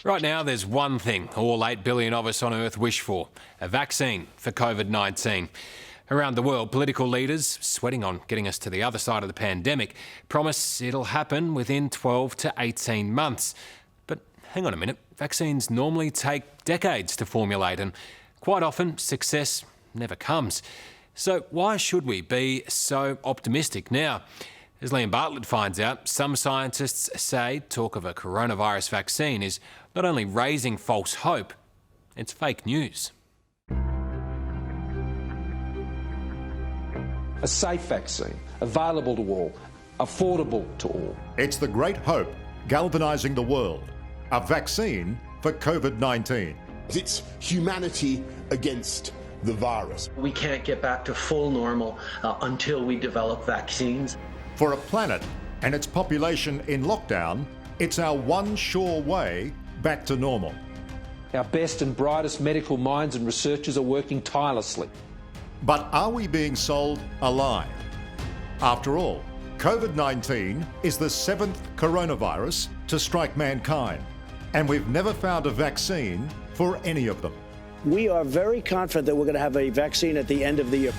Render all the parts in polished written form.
Right now, there's one thing all 8 billion of us on Earth wish for: a vaccine for COVID-19. Around the world, political leaders, sweating on getting us to the other side of the pandemic, promise it'll happen within 12 to 18 months. But hang on a minute, vaccines normally take decades to formulate, and quite often success never comes. So why should we be so optimistic now? As Liam Bartlett finds out, some scientists say talk of a coronavirus vaccine is not only raising false hope, it's fake news. A safe vaccine, available to all, affordable to all. It's the great hope galvanising the world. A vaccine for COVID-19. It's humanity against the virus. We can't get back to full normal until we develop vaccines. For a planet and its population in lockdown, it's our one sure way back to normal. Our best and brightest medical minds and researchers are working tirelessly. But are we being sold a lie? After all, COVID-19 is the 7th coronavirus to strike mankind, and we've never found a vaccine for any of them. We are very confident that we're going to have a vaccine at the end of the year.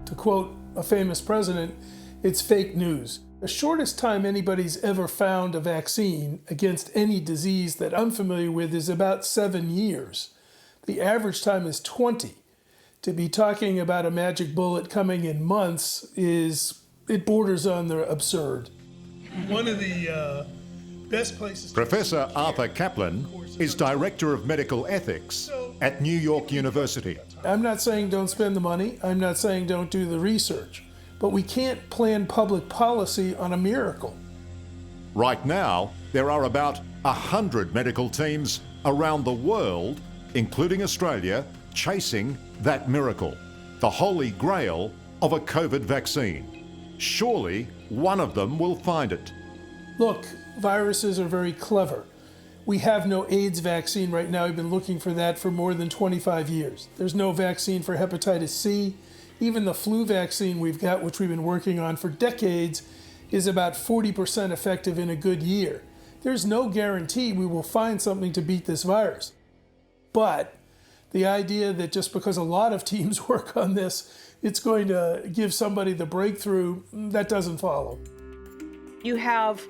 To quote a famous president, it's fake news. The shortest time anybody's ever found a vaccine against any disease that I'm familiar with is about 7 years. The average time is 20. To be talking about a magic bullet coming in months it borders on the absurd. One of the best places... Professor Arthur Kaplan is Director of Medical Ethics at New York University. I'm not saying don't spend the money. I'm not saying don't do the research. But we can't plan public policy on a miracle. Right now, there are about 100 medical teams around the world, including Australia, chasing that miracle, the holy grail of a COVID vaccine. Surely one of them will find it. Look, viruses are very clever. We have no AIDS vaccine right now. We've been looking for that for more than 25 years. There's no vaccine for hepatitis C. Even the flu vaccine we've got, which we've been working on for decades, is about 40% effective in a good year. There's no guarantee we will find something to beat this virus. But the idea that just because a lot of teams work on this, it's going to give somebody the breakthrough, that doesn't follow. You have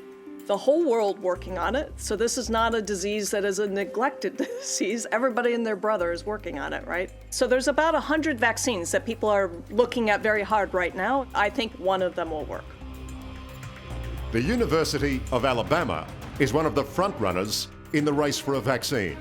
the whole world working on it, so this is not a disease that is a neglected disease. Everybody and their brother is working on it, right? So there's about 100 vaccines that people are looking at very hard right now. I think one of them will work. The University of Alabama is one of the front runners in the race for a vaccine.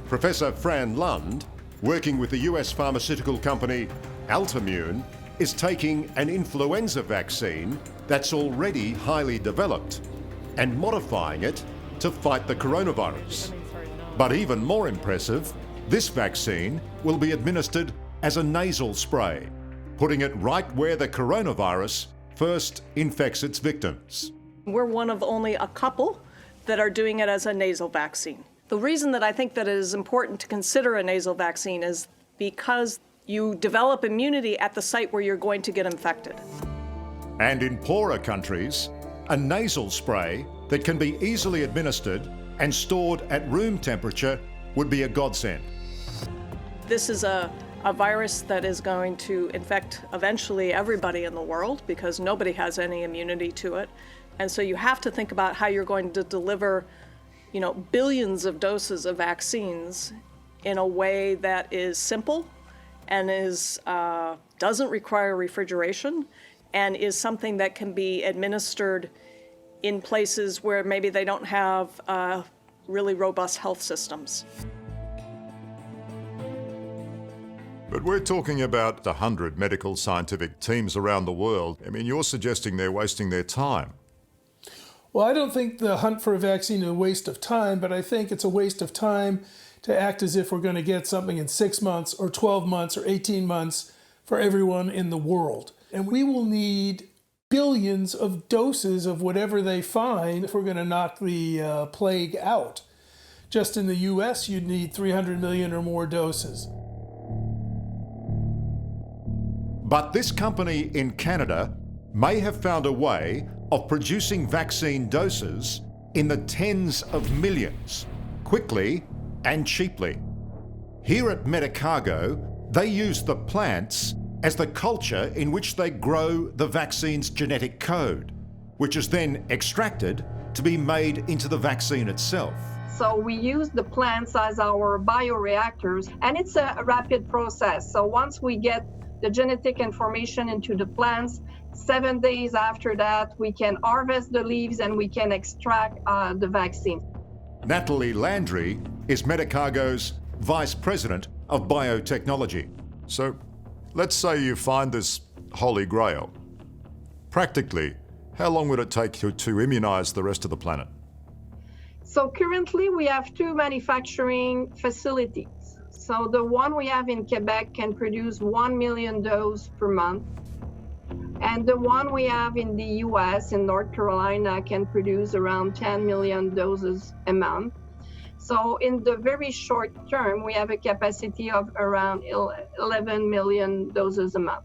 Professor Fran Lund, working with the US pharmaceutical company Altimmune, is taking an influenza vaccine that's already highly developed and modifying it to fight the coronavirus. But even more impressive, this vaccine will be administered as a nasal spray, putting it right where the coronavirus first infects its victims. We're one of only a couple that are doing it as a nasal vaccine. The reason that I think that it is important to consider a nasal vaccine is because you develop immunity at the site where you're going to get infected. And in poorer countries, a nasal spray that can be easily administered and stored at room temperature would be a godsend. This is a virus that is going to infect eventually everybody in the world because nobody has any immunity to it. And so you have to think about how you're going to deliver, billions of doses of vaccines in a way that is simple and doesn't require refrigeration and is something that can be administered in places where maybe they don't have really robust health systems. But we're talking about 100 medical scientific teams around the world. I mean, you're suggesting they're wasting their time. Well, I don't think the hunt for a vaccine is a waste of time, but I think it's a waste of time to act as if we're going to get something in 6 months or 12 months or 18 months for everyone in the world. And we will need billions of doses of whatever they find if we're going to knock the plague out. Just in the US, you'd need 300 million or more doses. But this company in Canada may have found a way of producing vaccine doses in the tens of millions, quickly and cheaply. Here at Medicago, they use the plants as the culture in which they grow the vaccine's genetic code, which is then extracted to be made into the vaccine itself. So we use the plants as our bioreactors, and it's a rapid process. So once we get the genetic information into the plants, 7 days after that, we can harvest the leaves and we can extract the vaccine. Natalie Landry is Medicago's Vice President of Biotechnology. So, let's say you find this holy grail. Practically, how long would it take to immunise the rest of the planet? So currently we have 2 manufacturing facilities. So the one we have in Quebec can produce 1 million doses per month. And the one we have in the US, in North Carolina, can produce around 10 million doses a month. So in the very short term, we have a capacity of around 11 million doses a month.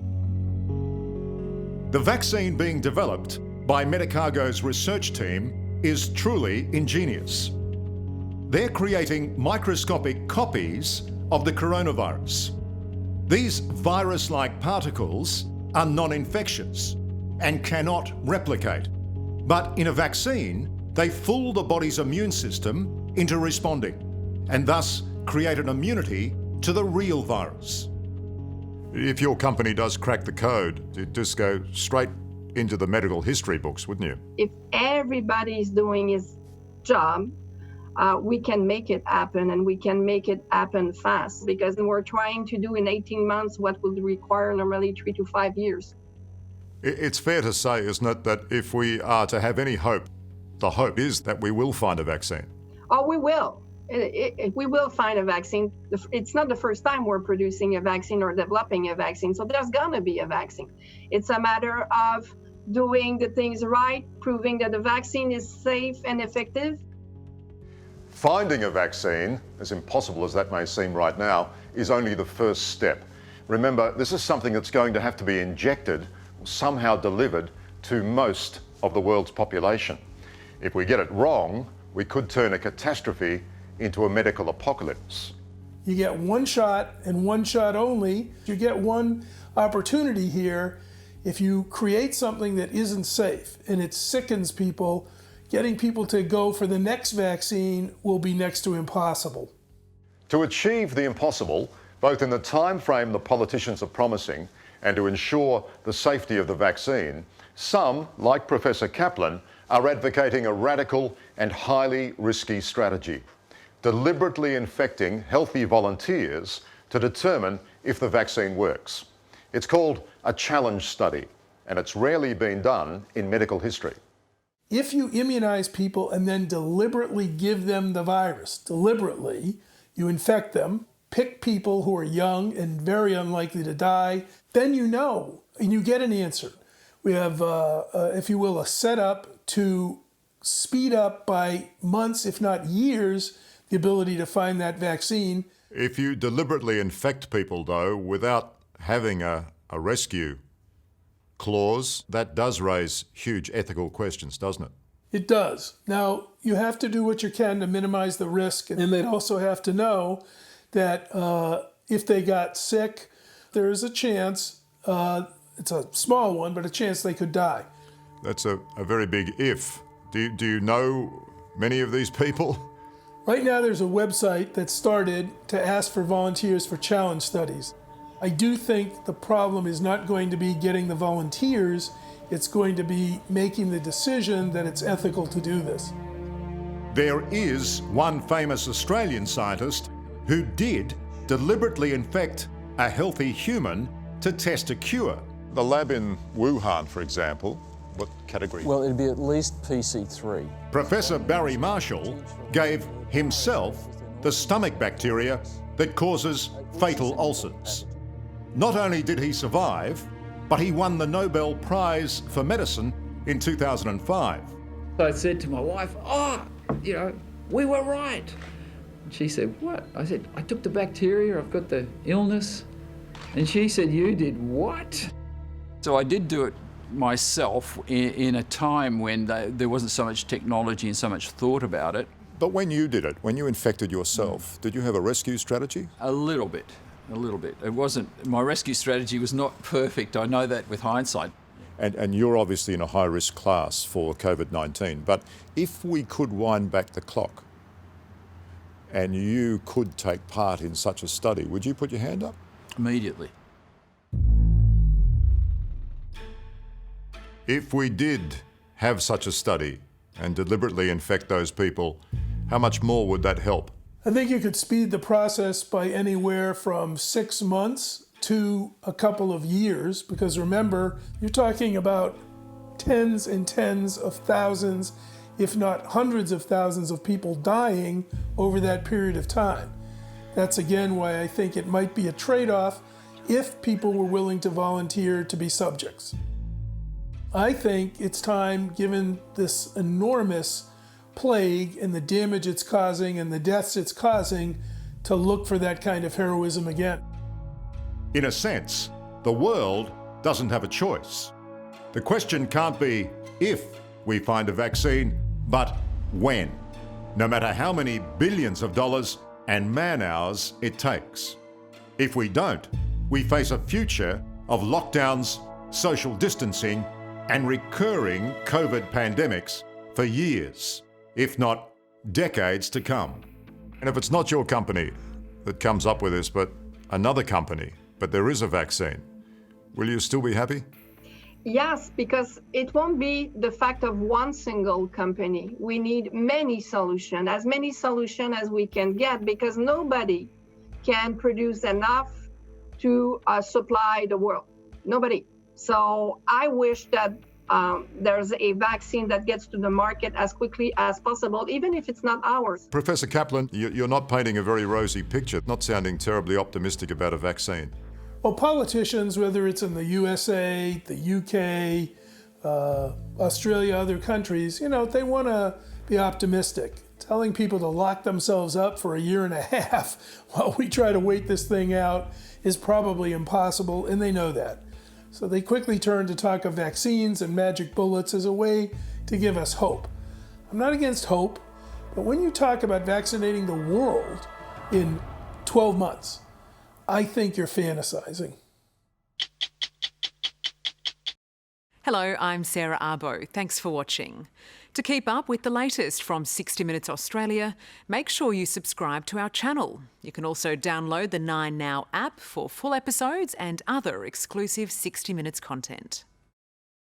The vaccine being developed by Medicago's research team is truly ingenious. They're creating microscopic copies of the coronavirus. These virus-like particles are non-infectious and cannot replicate. But in a vaccine, they fool the body's immune system into responding and thus create an immunity to the real virus. If your company does crack the code, it'd just go straight into the medical history books, wouldn't you? If everybody is doing his job, we can make it happen, and we can make it happen fast, because we're trying to do in 18 months what would require normally 3 to 5 years. It's fair to say, isn't it, that if we are to have any hope, the hope is that we will find a vaccine. Oh, we will. We will find a vaccine. It's not the first time we're producing a vaccine or developing a vaccine, so there's gonna be a vaccine. It's a matter of doing the things right, proving that the vaccine is safe and effective. Finding a vaccine, as impossible as that may seem right now, is only the first step. Remember, this is something that's going to have to be injected, or somehow delivered to most of the world's population. If we get it wrong, we could turn a catastrophe into a medical apocalypse. You get one shot and one shot only. You get one opportunity here. If you create something that isn't safe and it sickens people, getting people to go for the next vaccine will be next to impossible. To achieve the impossible, both in the time frame the politicians are promising and to ensure the safety of the vaccine, some, like Professor Kaplan, are advocating a radical and highly risky strategy, deliberately infecting healthy volunteers to determine if the vaccine works. It's called a challenge study, and it's rarely been done in medical history. If you immunize people and then deliberately give them the virus, deliberately, you infect them, pick people who are young and very unlikely to die, then you know, and you get an answer. We have, if you will, a setup to speed up by months, if not years, the ability to find that vaccine. If you deliberately infect people, though, without having a rescue clause, that does raise huge ethical questions, doesn't it? It does. Now, you have to do what you can to minimize the risk, and they'd also have to know that if they got sick, there is a chance, it's a small one, but a chance they could die. That's a very big if. Do you know many of these people? Right now there's a website that started to ask for volunteers for challenge studies. I do think the problem is not going to be getting the volunteers, it's going to be making the decision that it's ethical to do this. There is one famous Australian scientist who did deliberately infect a healthy human to test a cure. The lab in Wuhan, for example, what category? Well, it'd be at least PC3. Professor Barry Marshall gave himself the stomach bacteria that causes fatal ulcers. Not only did he survive, but he won the Nobel Prize for Medicine in 2005. I said to my wife, we were right. And she said, what? I said, I took the bacteria, I've got the illness. And she said, you did what? So I did do it myself in a time when there wasn't so much technology and so much thought about it. But when you did it, when you infected yourself, did you have a rescue strategy? A little bit. It wasn't, my rescue strategy was not perfect. I know that with hindsight. And you're obviously in a high-risk class for COVID-19. But if we could wind back the clock and you could take part in such a study, would you put your hand up? Immediately. If we did have such a study and deliberately infect those people, how much more would that help? I think you could speed the process by anywhere from 6 months to a couple of years, because remember, you're talking about tens and tens of thousands, if not hundreds of thousands of people dying over that period of time. That's again why I think it might be a trade-off if people were willing to volunteer to be subjects. I think it's time, given this enormous plague and the damage it's causing and the deaths it's causing, to look for that kind of heroism again. In a sense, the world doesn't have a choice. The question can't be if we find a vaccine, but when, no matter how many billions of dollars and man-hours it takes. If we don't, we face a future of lockdowns, social distancing, and recurring COVID pandemics for years, if not decades to come. And if it's not your company that comes up with this, but another company, but there is a vaccine, will you still be happy? Yes, because it won't be the fact of one single company. We need many solutions, as many solutions as we can get, because nobody can produce enough to supply the world. Nobody. So I wish that there's a vaccine that gets to the market as quickly as possible, even if it's not ours. Professor Kaplan, you're not painting a very rosy picture, not sounding terribly optimistic about a vaccine. Well, politicians, whether it's in the USA, the UK, Australia, other countries, they want to be optimistic. Telling people to lock themselves up for 1.5 years while we try to wait this thing out is probably impossible, and they know that. So they quickly turn to talk of vaccines and magic bullets as a way to give us hope. I'm not against hope, but when you talk about vaccinating the world in 12 months, I think you're fantasizing. Hello, I'm Sarah Arbo. Thanks for watching. To keep up with the latest from 60 Minutes Australia, make sure you subscribe to our channel. You can also download the 9Now app for full episodes and other exclusive 60 Minutes content.